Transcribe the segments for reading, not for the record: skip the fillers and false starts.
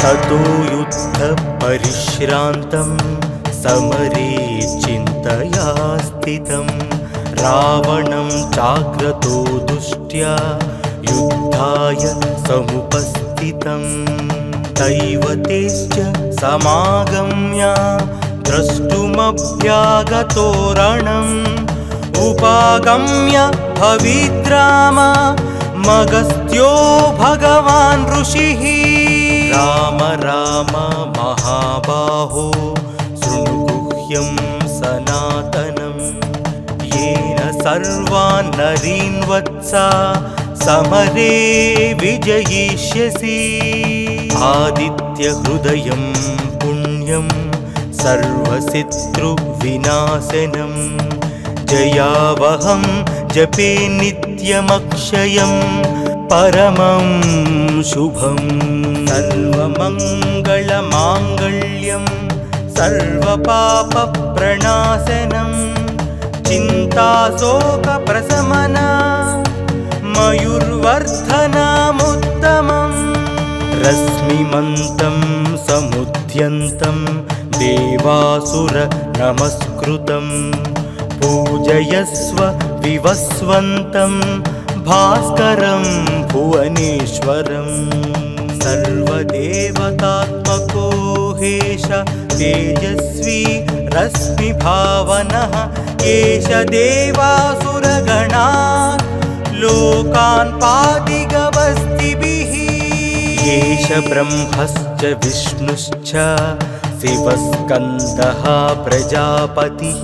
ततो युद्धपरिश्रान्तं समरे चिन्तया स्थितं रावणं चाग्रतो दुष्ट्या युद्धाय समुपस्थितं दैवतेश्च समागम्य द्रष्टुमभ्यागतो रणम् उपागम्य भविद्राम मगस्त्यो भगवान् ऋषिः राम राम महाबाहो शृणु गुह्यं सनातनं येन सर्वान् नरीन् वत्सा समरे विजयिष्यसि आदित्यहृदयं पुण्यं सर्वशत्रुविनाशनं जयावहं जपे नित्यमक्षयं परमं शुभं सर्वमङ्गलमाङ्गल्यं सर्वपापप्रणाशनं चिन्ताशोकप्रशमना मयूर्वर्धनमुत्तमम् रश्मिमन्तं समुद्यन्तं देवासुर नमस्कृतं पूजयस्व विवस्वन्तं भास्करं भुवनेश्वरं सर्वदेवतात्मको हेश तेजस्वी रश्मिभावनः एष देवासुरगणा लोकान् पादिगवस्तिभिः एष ब्रह्मश्च विष्णुश्च शिवस्कन्दः प्रजापतिः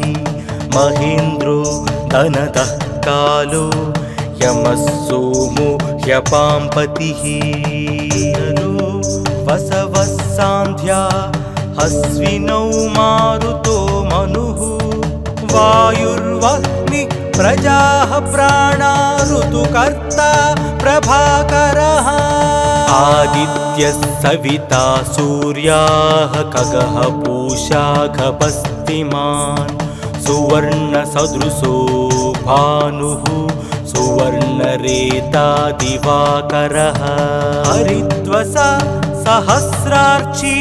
महेन्द्रो धनदः कालो यमः सोमो ह्यपाम्पतिः वसवः सान्ध्या हस्विनौ मारुतो मनुः वायुर्वह्नि प्रजाः प्राणा ऋतुकर्ता प्रभाकरः आदित्यः सविता सूर्याः खगः पूषा गभस्तिमान् सुवर्णसदृशो भानुः सुवर्णरेता दिवाकरः हरिद्वसा सहस्रार्ची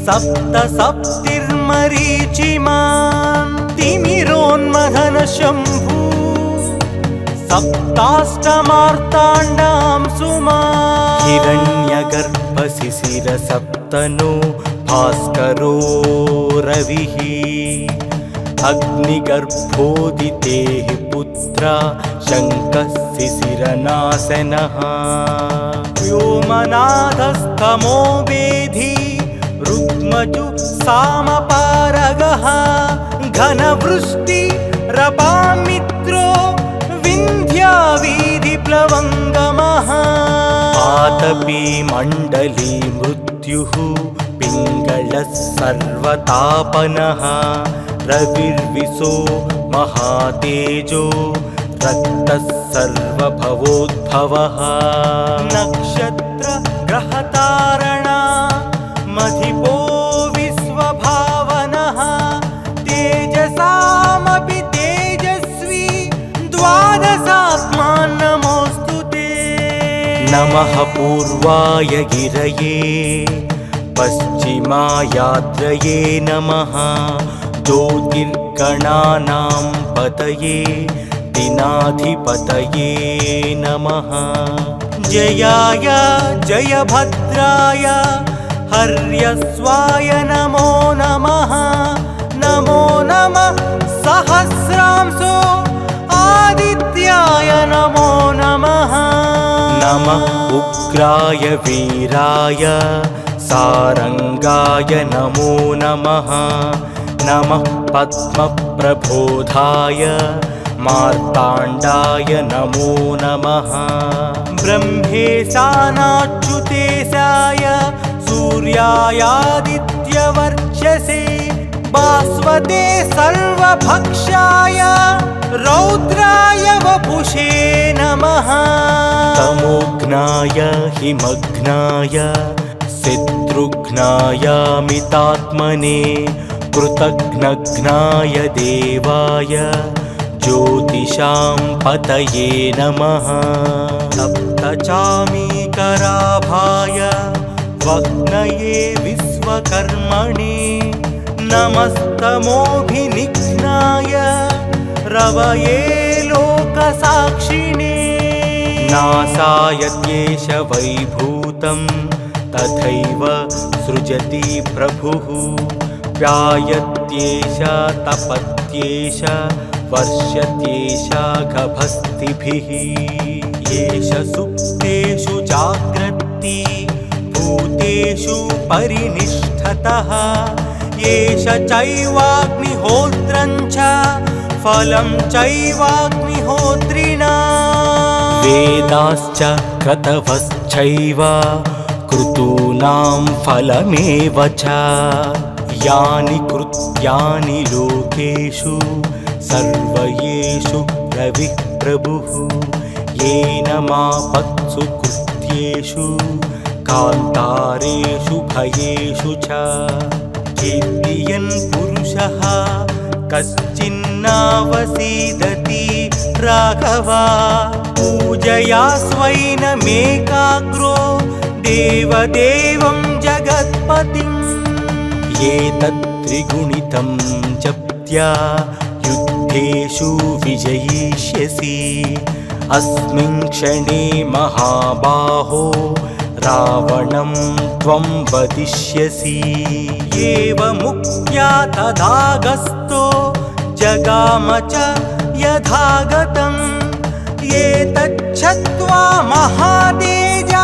सप्तसप्तिर्मरीचिमान् तिमिरोन्मथनशम्भु सप्ताष्टमार्ताण्डां सुमान् हिरण्यगर्भशिशिरसप्तनो भास्करो रविः अग्निगर्भोदितेः पुत्रा शङ्कः शिशिरनाशनः व्योमनाथस्तमो वेधी रुग्मजु सामपारगः घनवृष्टि रपामित्रो विन्ध्यावीधिप्लवङ्गमः आतपी मण्डली मृत्युः पिङ्गलः सर्वतापनः रविर्विशो महातेजो रक्तः सर्वभवोद्भवः नक्षत्र ग्रहतारणा मधिपो विश्वभावनः तेजसामपि तेजस्वी द्वादशात्मा नमोऽस्तु ते नमः पूर्वाय गिरये पश्चिमायाद्रये नमः ज्योतिर्गणानां पतये दिनाधिपतये नमः जयाय जयभद्राय हर्यस्वाय नमो नमः नमो नमः सहस्रांशो आदित्याय नमो नमः नमः उग्राय वीराय सारंगाय नमो नमः नमः पद्मप्रबोधाय मार्ताण्डाय नमो नमः ब्रह्मेशानाच्युतेशाय सूर्यायादित्यवर्चसे भास्वते सर्वभक्षाय रौद्राय वपुषे नमः तमोघ्नाय हिमघ्नाय शत्रुघ्नायामितात्मने कृतघ्नघ्नाय देवाय ज्योतिषां पतये नमः सप्तचामीकराभाय स्वप्नये विश्वकर्मणे नमस्तमोऽभिनिघ्नाय रवये लोकसाक्षिणे नासायत्येष वैभूतं तथैव सृजति प्रभुः व्यायत्येष तपत्येष वर्ष्यत्येष गभस्तिभिः येष सुप्तेषु जाग्रत्ति भूतेषु परिनिष्ठतः येष चैवाग्निहोत्रं च फलं चैवाग्निहोत्रिणा वेदाश्च क्रतवश्चैव क्रतूनां फलमेव च यानि कृत्यानि लोकेषु सर्वयेषु रविः प्रभुः येन मापत्सु कृत्येषु कान्तारेषु भयेषु च कीर्तियन् पुरुषः कश्चिन्नावसीदति राघवा पूजया स्वैनमेकाग्रो देवदेवं जगत्पतिम् एतत्त्रिगुणितं जप्त्या युद्धेषु विजयिष्यसि अस्मिन् क्षणे महाबाहो रावणं त्वं वदिष्यसि एवमुक्त्या तदागस्तो जगाम च यथागतम् एतच्छ्रुत्वा महातेजा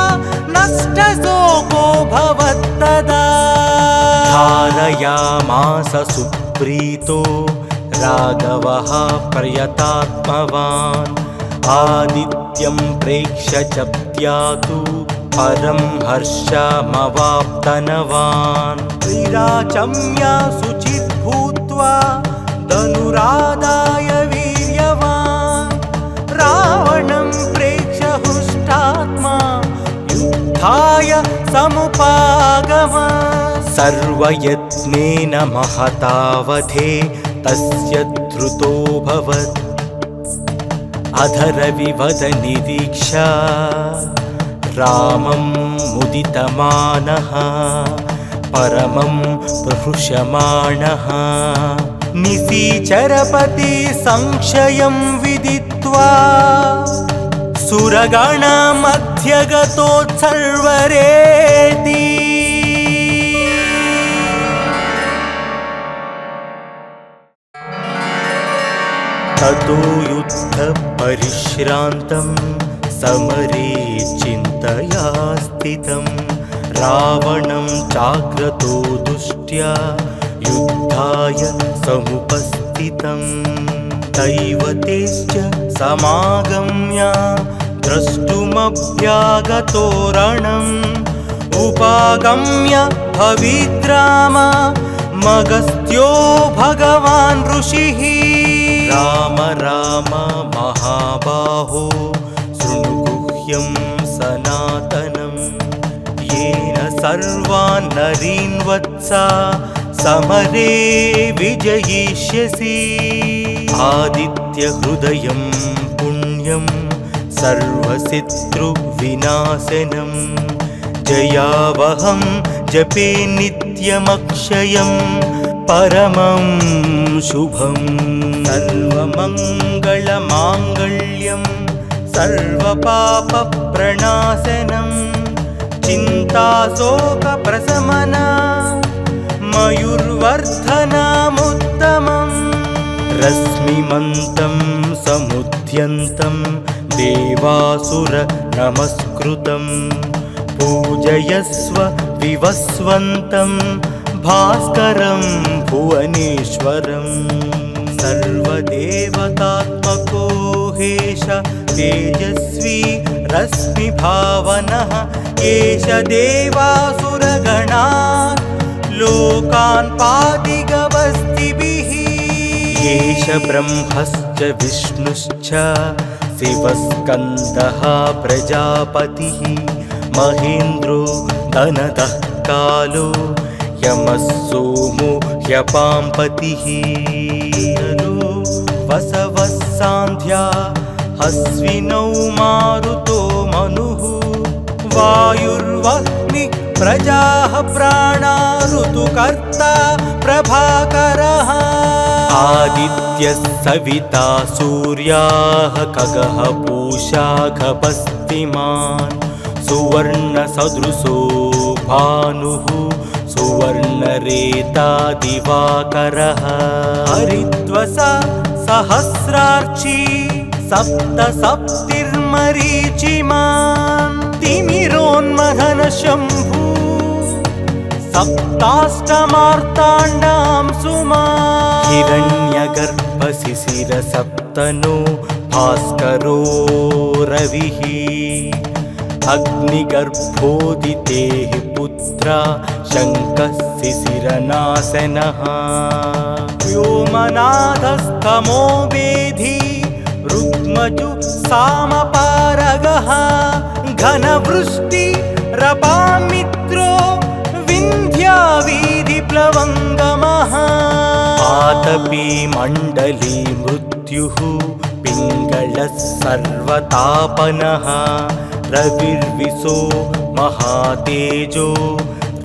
नष्टशोको भवत्तदा धारयामास सुप्रीतो राघवः प्रयतात्मवान् आदित्यं प्रेक्ष्य जप्त्यातु परं हर्षमवाप्तनवान् क्रीडाचम्य शुचित् भूत्वा धनुरादाय वीर्यवान् रावणं प्रेक्ष्य हुष्टात्मा युद्धाय समुपागमत् सर्वयत्नेन महतावधे तस्य धृतोऽभवत् अधरविवदनिरीक्षा रामं मुदितमानः परमं प्रहृष्यमाणः निशिचरपति संशयं विदित्वा सुरगणमध्यगतोत्सर्वरेति ततो युद्धपरिश्रान्तं समरे चिन्तया स्थितं रावणं चाग्रतो दुष्ट्या युद्धाय समुपस्थितं दैवतेश्च समागम्य द्रष्टुमभ्यागतो रणम् उपागम्य भविद्राम मगस्त्यो भगवान् ऋषिः राम राम महाबाहो शृणुगुह्यं सनातनं येन सर्वान् नरीन् वत्सा समरे विजयिष्यसि आदित्यहृदयं पुण्यं सर्वशत्रुविनाशनं जयावहं जपे नित्यमक्षयं परमं शुभं सर्वमङ्गलमाङ्गल्यं सर्वपापप्रणाशनं चिन्ताशोकप्रशमना मयूर्वर्धनमुत्तमम् रश्मिमन्तं समुद्यन्तं देवासुर नमस्कृतं पूजयस्व विवस्वन्तं भास्करं भुवनेश्वरं सर्वदेवतात्मको हेश तेजस्वी रश्मिभावनः एष देवासुरगणा लोकान् पातिगवस्तिभिः एष ब्रह्मश्च विष्णुश्च शिवस्कन्दः प्रजापतिः महेन्द्रो धनदः कालो यमः सोमो ह्यपाम्पतिः वसवः सान्ध्या हस्विनौ मारुतो मनुः वायुर्वह्निः प्रजाः प्राणा ऋतुकर्ता प्रभाकरः आदित्यः सविता सूर्याः खगः पूषा गभस्तिमान् सुवर्णसदृशो भानुः सुवर्णरेता दिवाकरः हरिद्वसा सहस्रार्ची सप्तसप्तिर्मरीचिमान् तिमिरोन्मथन शम्भु सप्ताष्टमार्ताण्डां सुमान् हिरण्यगर्भशिशिरसप्तनो भास्करो रविः अग्निगर्भोदितेः पुत्रा शङ्कः शिशिरनाशनः व्योमनाथस्तमो वेधी रुग्मजु सामपारगः घनवृष्टिरपामित्रो विन्ध्यावीधिप्लवङ्गमः आतपी मण्डली मृत्युः पिङ्गलः सर्वतापनः रविर्विशो महातेजो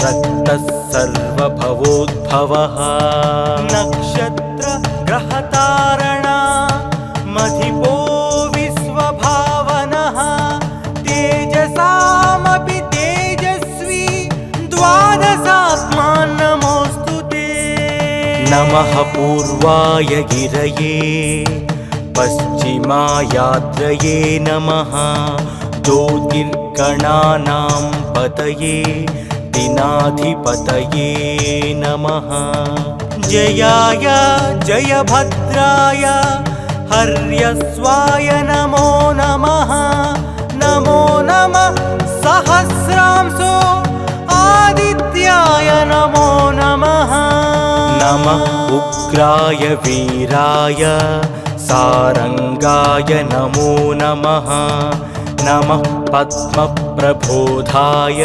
रक्तः सर्वभवोद्भवः नक्षत्र ग्रहतारणा मधिपो विश्वभावनः तेजसामपि तेजस्वी द्वादशात्मा नमोऽस्तु ते नमः पूर्वाय गिरये पश्चिमायाद्रये नमः ज्योतिर्गणानां पतये दिनाधिपतये नमः जयाय जयभद्राय हर्यस्वाय नमो नमः नमो नमः सहस्रांशो आदित्याय नमो नमः नमः उग्राय वीराय सारंगाय नमो नमः नमः पद्मप्रबोधाय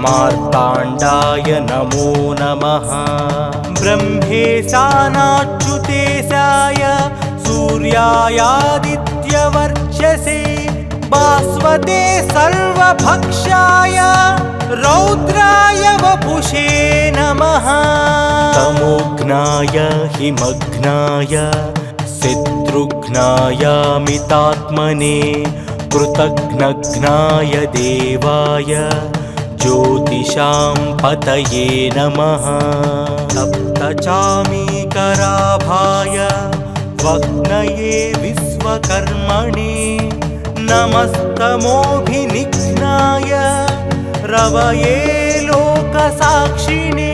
मार्ताण्डाय नमो नमः ब्रह्मेशानाच्युतेशाय सूर्यायादित्यवर्चसे भास्वते सर्वभक्षाय रौद्राय वपुषे नमः तमोघ्नाय हिमघ्नाय शत्रुघ्नाय मितात्मने कृतघ्नघ्नाय देवाय ज्योतिषां पतये नमः सप्तचामीकराभाय वग्नये विश्वकर्मणे नमस्तमोभिनिघ्नाय रवये लोकसाक्षिणे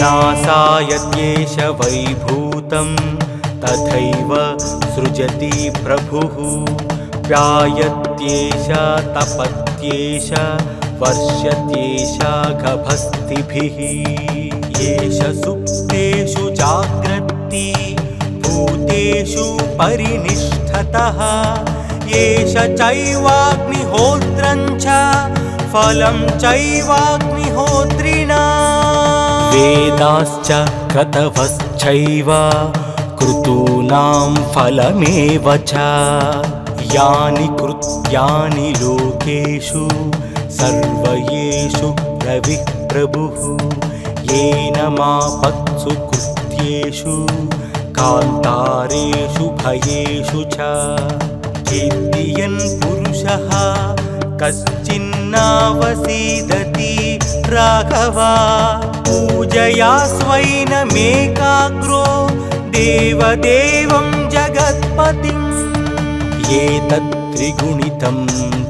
नासाय त्येष वैभूतं तथैव सृजति प्रभुः व्यायत्येष तपत्येष वर्षत्येष गभस्तिभिः येष सुप्तेषु जाग्रत्ति भूतेषु परिनिष्ठतः येष चैवाग्निहोत्रं च फलं चैवाग्निहोत्रिणा वेदाश्च क्रतवश्चैव क्रतूनां फलमेव च यानि कृत्यानि लोकेषु सर्वयेषु रविः प्रभुः येन मापत्सु कृत्येषु कान्तारेषु भयेषु च कीर्तियन् पुरुषः कश्चिन्नावसीदति राघवा पूजया स्वैनमेकाग्रो देवदेवं जगत्पतिम् एतत् त्रिगुणितं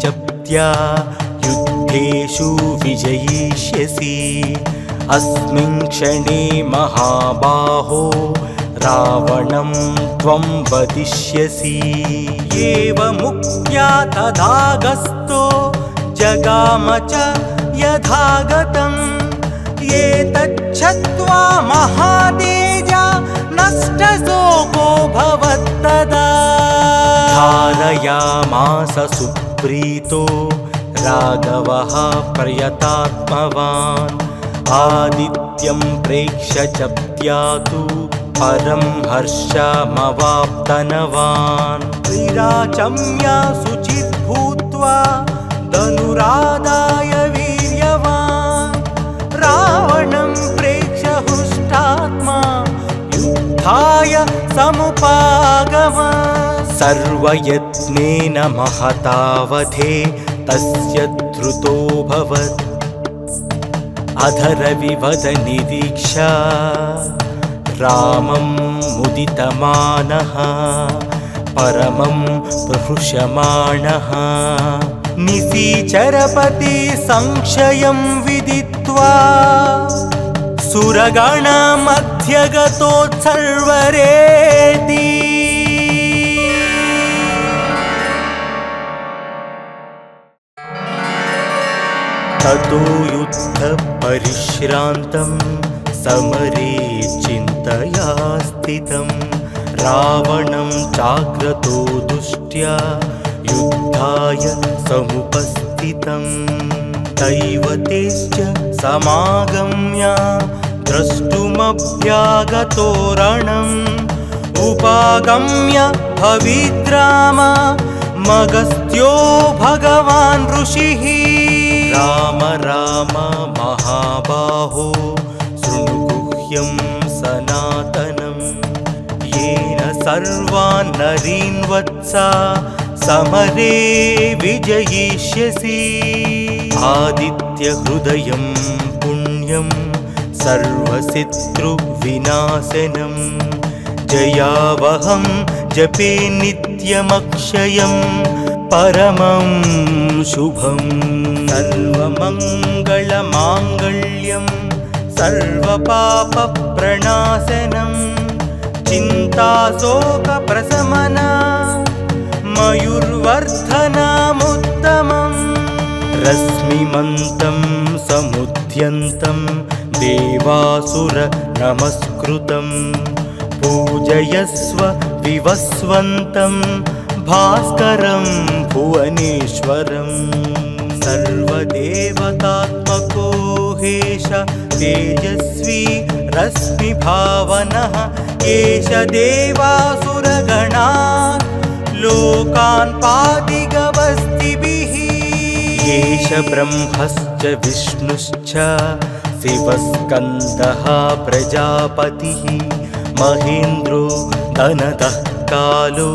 जप्त्या युद्धेषु विजयिष्यसि अस्मिन् क्षणे महाबाहो रावणं त्वं वदिष्यसि एवमुक्त्या तदागस्तो जगाम च यथागतम् एतच्छ्रुत्वा महातेजा नष्टशोको भवत्तदा धारयामास सुप्रीतो राघवः प्रयतात्मवान् आदित्यं प्रेक्ष्य जप्त्यातु परं हर्षमवाप्तनवान् विराचम्य शुचिर्भूत्वा धनुरादाय वीर्यवान् सर्वयत्नेन महतावधे तस्य धृतोऽभवत् अधरविवदनिरीक्षा रामं मुदितमानः परमं प्रहृष्यमाणः निशीचरपति संशयं विदित्वा सुरगणमध्यगतोत्सर्वरेति ततो युद्धपरिश्रान्तं समरे चिन्तया स्थितं रावणं चाग्रतो दुष्ट्या युद्धाय समुपस्थितं दैवतेश्च समागम्य द्रष्टुमभ्यागतो रणम् उपागम्य भविद्राम मगस्त्यो भगवान् ऋषिः राम राम महाबाहो शृणुगुह्यं सनातनं येन सर्वान् नरीन् वत्सा समरे विजयिष्यसि आदित्यहृदयं पुण्यं सर्वशत्रुविनाशनं जयावहं जपे नित्यमक्षयं परमं शुभं सर्वमङ्गलमाङ्गल्यं सर्वपापप्रणाशनं चिन्ताशोकप्रशमना मयूर्वर्धनमुत्तमम् रश्मिमन्तं समुद्यन्तं देवासुर नमस्कृतं पूजयस्व विवस्वन्तं भास्करं भुवनेश्वरं सर्वदेवतात्मको हेश तेजस्वी रश्मिभावनः एष देवासुरगणान् लोकान् पादिगवस्तिभिः एष ब्रह्मश्च विष्णुश्च शिवस्कन्दः प्रजापतिः महेन्द्रो धनदः कालो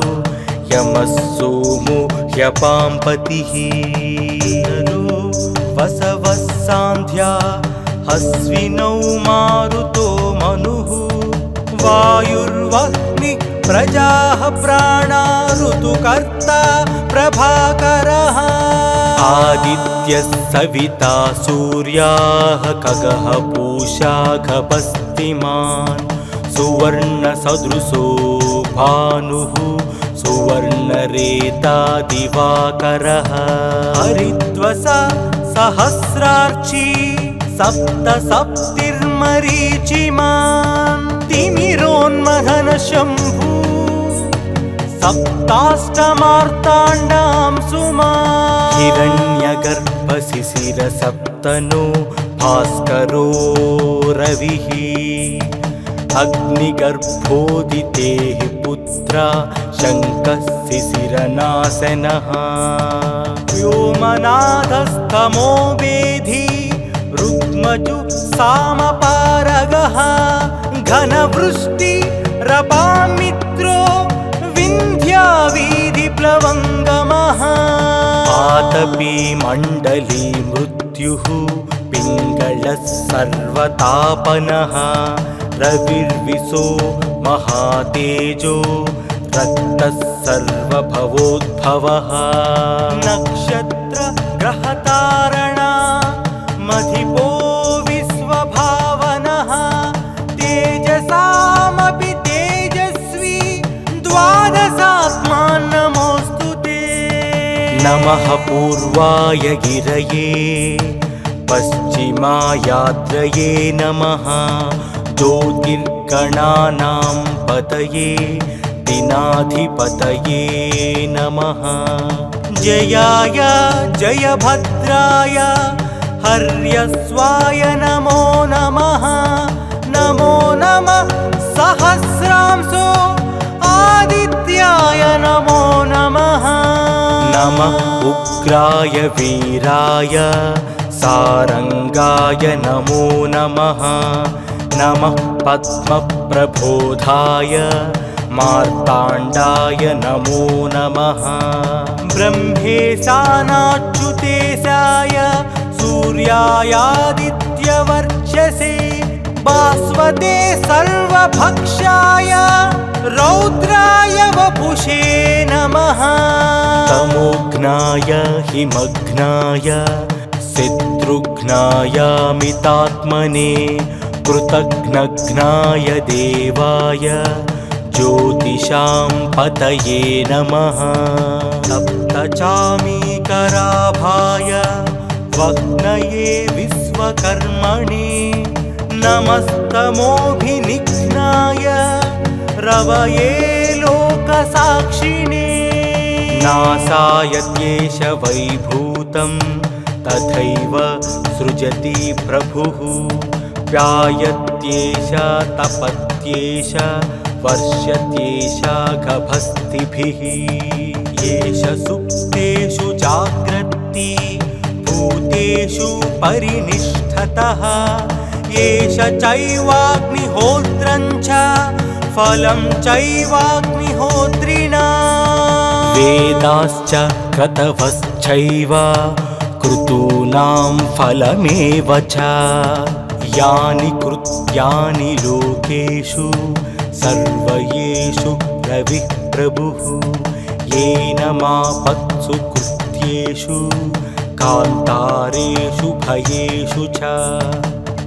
यमः सोमो ह्यपाम्पतिः वसवः सान्ध्या हस्विनौ मारुतो मनुः वायुर्वह्निः प्रजाः प्राणा ऋतुकर्ता प्रभाकरः आदित्यः सविता सूर्याः खगः पूषा गभस्तिमान् सुवर्णसदृशो भानुः सुवर्णरेता दिवाकरः हरिद्वसा सहस्रार्ची सप्तसप्तिर्मरीचिमान् तिमिरोन्मथन शम्भु सप्ताष्टमार्ताण्डां सुमान् हिरण्यगर्भशिशिरसप्तनो भास्करो रविः अग्निगर्भोदितेः पुत्रा शङ्कः शिशिरनाशनः व्योमनाथस्तमो वेधी रुक्मजु सामपारगः घनवृष्टि रपामित्रो विन्ध्यावीधिप्लवङ्गमः आतपी मण्डली मृत्युः पिङ्गलः सर्वतापनः रविर्विशो महातेजो रक्तः सर्वभवोद्भवः नक्षत्र ग्रहतारणा मधिपो विश्वभावनः तेजसामपि तेजस्वी द्वादशात्मान् नमोऽस्तु ते नमः पूर्वाय गिरये पश्चिमायात्रये नमः ज्योतिर्गणानां पतये दिनाधिपतये नमः जयाय जयभद्राय हर्यस्वाय नमो नमः नमो नमः सहस्रांशो आदित्याय नमो नमः नमः उग्राय वीराय सारंगाय नमो नमः नमः पद्मप्रबोधाय मार्ताण्डाय नमो नमः। ब्रह्मेशानाच्युतेशाय सूर्यायादित्यवर्चसे भास्वते सर्वभक्षाय रौद्राय वपुषे नमः। तमोघ्नाय हिमघ्नाय शत्रुघ्नायामितात्मने कृतघ्नघ्नाय देवाय ज्योतिषां पतये नमः। सप्तचामीकराभाय वह्नये विश्वकर्मणे नमस्तमोभिनिघ्नाय रवये लोकसाक्षिणे। नासायत्येष वैभूतं तथैव सृजति प्रभुः व्यायत्येष तपत्येष वर्षत्येष गभस्तिभिः। येष सुप्तेषु जाग्रत्ति भूतेषु परिनिष्ठतः येष चैवाग्निहोत्रं च फलं चैवाग्निहोत्रिणा। वेदाश्च क्रतवश्चैव क्रतूनां फलमेव च यानि कृत्यानि लोकेषु सर्वयेषु रविः प्रभुः येन मापत्सु कृत्येषु कान्तारेषु भयेषु च।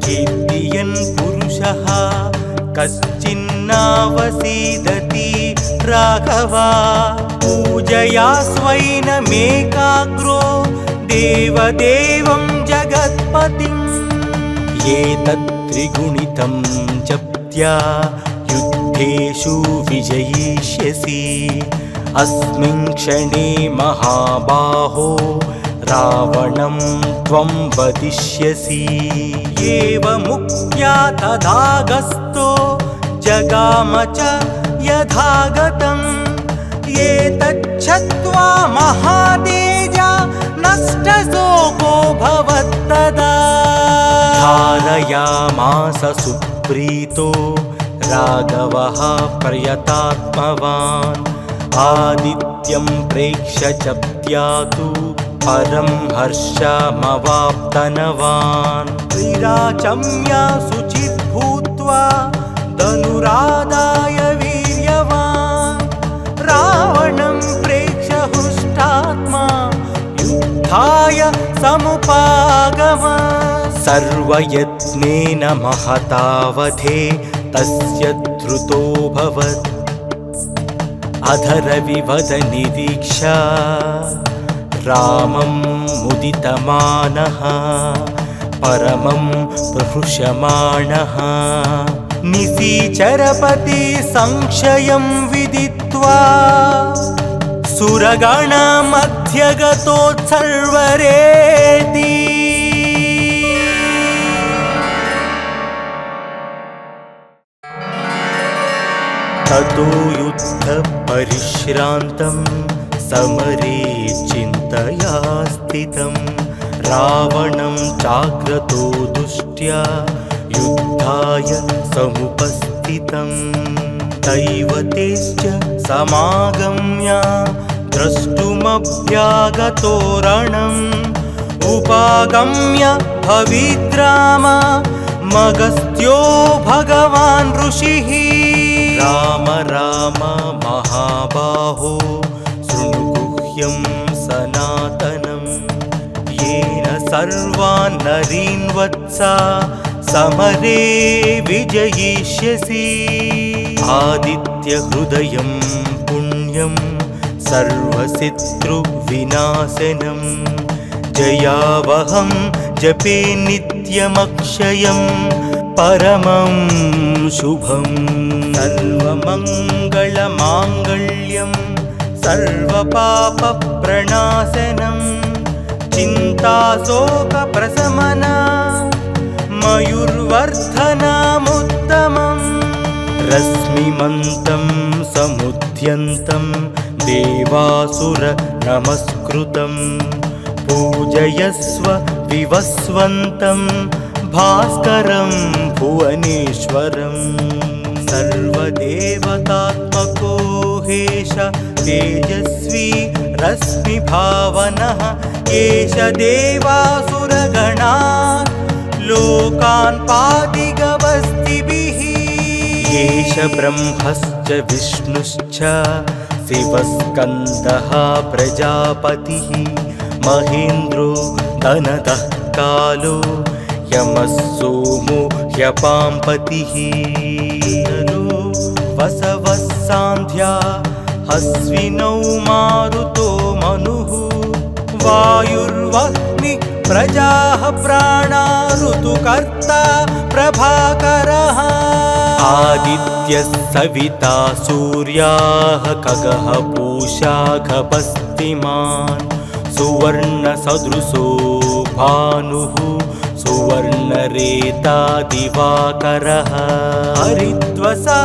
कीर्तियन् पुरुषः कश्चिन्नावसीदति राघवा पूजया स्वैनमेकाग्रो देवदेवं जगत्पतिम्। एतत् त्रिगुणितं जप्त्या युद्धेषु विजयिष्यसि अस्मिन् क्षणे महाबाहो रावणं त्वं वदिष्यसि। एवमुक्त्या तदागस्तो जगाम च यथागतम् एतच्छ्रुत्वा महातेजा नष्टशोको भवत्तदा। धारयामास सुप्रीतो राघवः प्रयतात्मवान् आदित्यं प्रेक्ष्य जप्त्यातु परं हर्षमवाप्तनवान्। त्रिराचम्य शुचिर्भूत्वा धनुरादाय वीर्यवान् रावणं प्रेक्ष्य हृष्टात्मा युद्धाय समुपागमन्। सर्वयत्नेन महतावधे तस्य धृतोऽभवत् अधरविवद निरीक्षा रामं मुदितमानः परमं प्रहृष्यमाणः। निशिचरपति संशयं विदित्वा सुरगणमध्यगतोत्सर्वरेति। ततो युद्धपरिश्रान्तं समरे चिन्तया स्थितं रावणं चाग्रतो दुष्ट्या युद्धाय समुपस्थितं। दैवतेश्च समागम्य द्रष्टुमभ्यागतो रणम् उपागम्य भविद्राम मगस्त्यो भगवान् ऋषिः। राम राम महाबाहो शृणु गुह्यं सनातनम् येन सर्वान् नरीन् वत्सा समरे विजयिष्यसि। आदित्यहृदयं पुण्यं सर्वशत्रुविनाशनं जयावहं जपे नित्यमक्षयं परमं शुभं। सर्वमङ्गलमाङ्गल्यं सर्वपापप्रणाशनं चिन्ताशोकप्रशमना मयूर्वर्धनमुत्तमम्। रश्मिमन्तं समुद्यन्तं देवासुर नमस्कृतं पूजयस्व विवस्वन्तं भास्करं भुवनेश्वरम्। सर्वदेवतात्मको हेश तेजस्वी रश्मिभावनः एष देवासुरगणान् लोकान् पादिगवस्तिभिः एष ब्रह्मश्च विष्णुश्च शिवस्कन्दः प्रजापतिः महेन्द्रो धनदः कालो यमः सोमो ह्यपाम्पतिः वसवः सान्ध्या अश्विनौ मारुतो मनुः वायुर्वह्निः प्रजाः प्राणा ऋतुकर्ता प्रभाकरः आदित्यः सविता सूर्याः खगः पूषा खपस्तिमान् सुवर्णसदृशो भानुः सुवर्णरेता दिवाकरः हरिद्वसा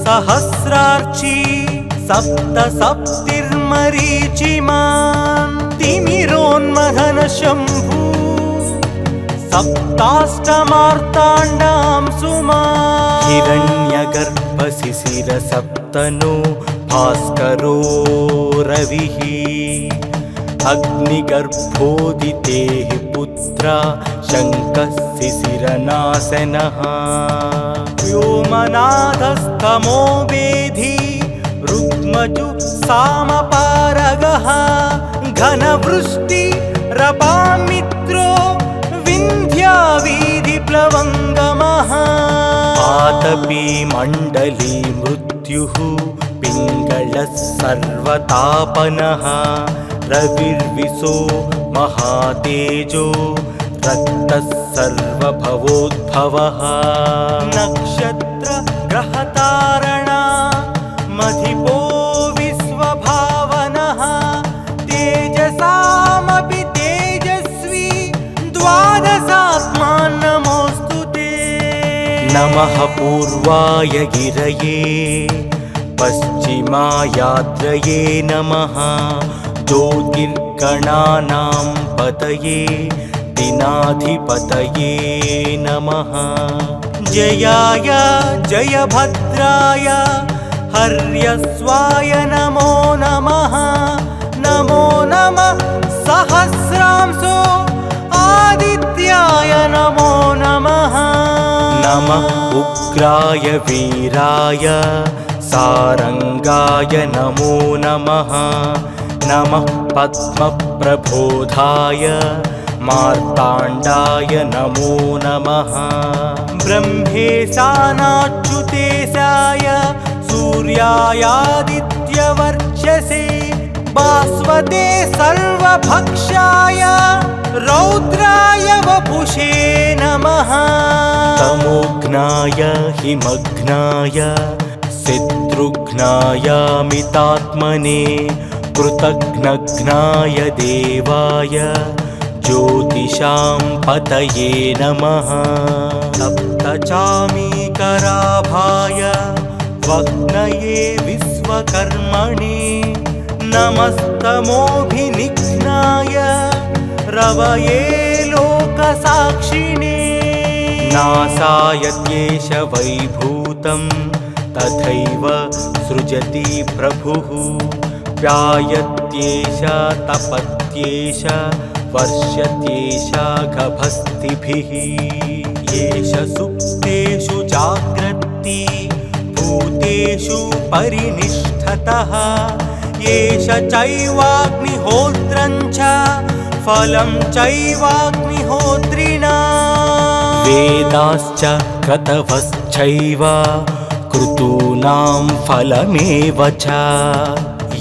सहस्रार्ची सप्तसप्तिर्मरीचिमान् तिमिरोन्मथन शम्भु सप्ताष्टमार्ताण्डां सुमान् हिरण्यगर्भशिशिरसप्तनो भास्करो रविः अग्निगर्भोदितेः पुत्रा शङ्कः शिशिरनाशनः व्योमनाथस्तमो वेधी रुग्मजु सामपारगः घनवृष्टिरपामित्रो विन्ध्यावीधिप्लवङ्गमः आतपी मण्डली मृत्युः पिङ्गलः सर्वतापनः रविर्विशो महातेजो रक्तः सर्वभवोद्भवः नक्षत्र ग्रहतारणा मधिपो विश्वभावनः तेजसामपि तेजस्वी द्वादशात्मान् नमोऽस्तु ते नमः पूर्वाय गिरये पश्चिमायाद्रये नमः ज्योतिर्गणानां पतये दिनाधिपतये नमः जयाय जयभद्राय हर्यस्वाय नमो नमः नमो नमः सहस्रांशो आदित्याय नमो नमः नमः उग्राय वीराय सारंगाय नमो नमः नमः पद्मप्रबोधाय मार्ताण्डाय नमो नमः ब्रह्मेशानाच्युतेशाय सूर्यायादित्यवर्चसे भास्वते सर्वभक्षाय रौद्राय वपुषे नमः तमोघ्नाय हिमघ्नाय शत्रुघ्नायामितात्मने कृतघ्नघ्नाय देवाय ज्योतिषां पतये नमः सप्तचामीकराभाय वग्नये विश्वकर्मणे नमस्तमोभिनिघ्नाय रवये लोकसाक्षिणे नासाय त्येष वैभूतं तथैव सृजति प्रभुः व्यायत्येष तपत्येष वर्षत्येष गभस्तिभिः येष सुप्तेषु जाग्रत्ति भूतेषु परिनिष्ठतः येष चैवाग्निहोत्रं च फलं चैवाग्निहोत्रिणा वेदाश्च क्रतवश्चैव क्रतूनां फलमेव च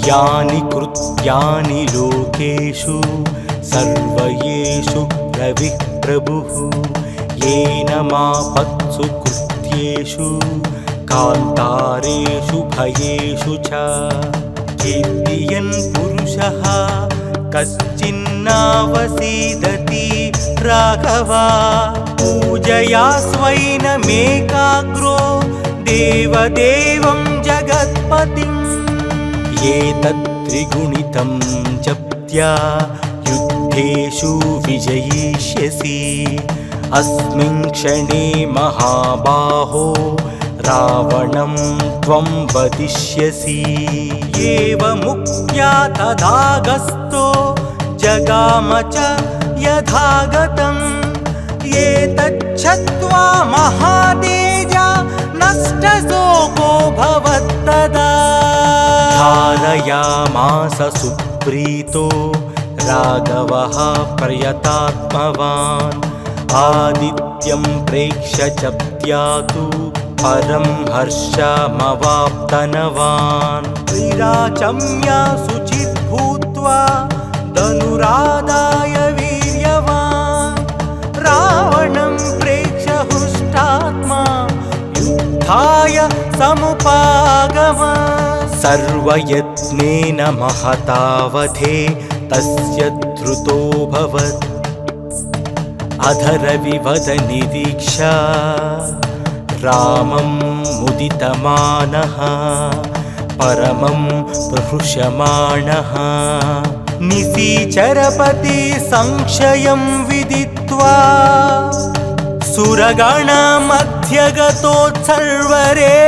यानि कृत्यानि लोकेषु सर्वयेषु रविः प्रभुः येन मापत्सु कृत्येषु कान्तारेषु भयेषु च कीर्तियन् पुरुषः कश्चिन्नावसीदति राघवा पूजया स्वैनमेकाग्रो देवदेवं जगत्पतिम् एतत् त्रिगुणितं जप्त्या युद्धेषु विजयिष्यसि अस्मिन् क्षणे महाबाहो रावणं त्वं वदिष्यसि। एवमुक्त्या तदागस्तो जगाम च यथागतम्। एतच्छ्रुत्वा महातेजा नष्टशोको भवत्तदा। धारयामास सुप्रीतो राघवः प्रयतात्मवान्। आदित्यं प्रेक्ष्य च त्यातु परं हर्षमवाप्तनवान्। त्रिराचम्या शुचिर्भूत्वा धनुरादाय वीर्यवान्। रावणं प्रेक्ष्य हृष्टात्मा युद्धाय समुपागमत्। सर्वयत्नेन महतावधे तस्य धृतोऽभवत्। अधरविवद निरीक्षा रामं मुदितमानः परमं प्रहृष्यमाणः। निशिचरपति संशयं विदित्वा सुरगणमध्यगतोत्सर्वरे।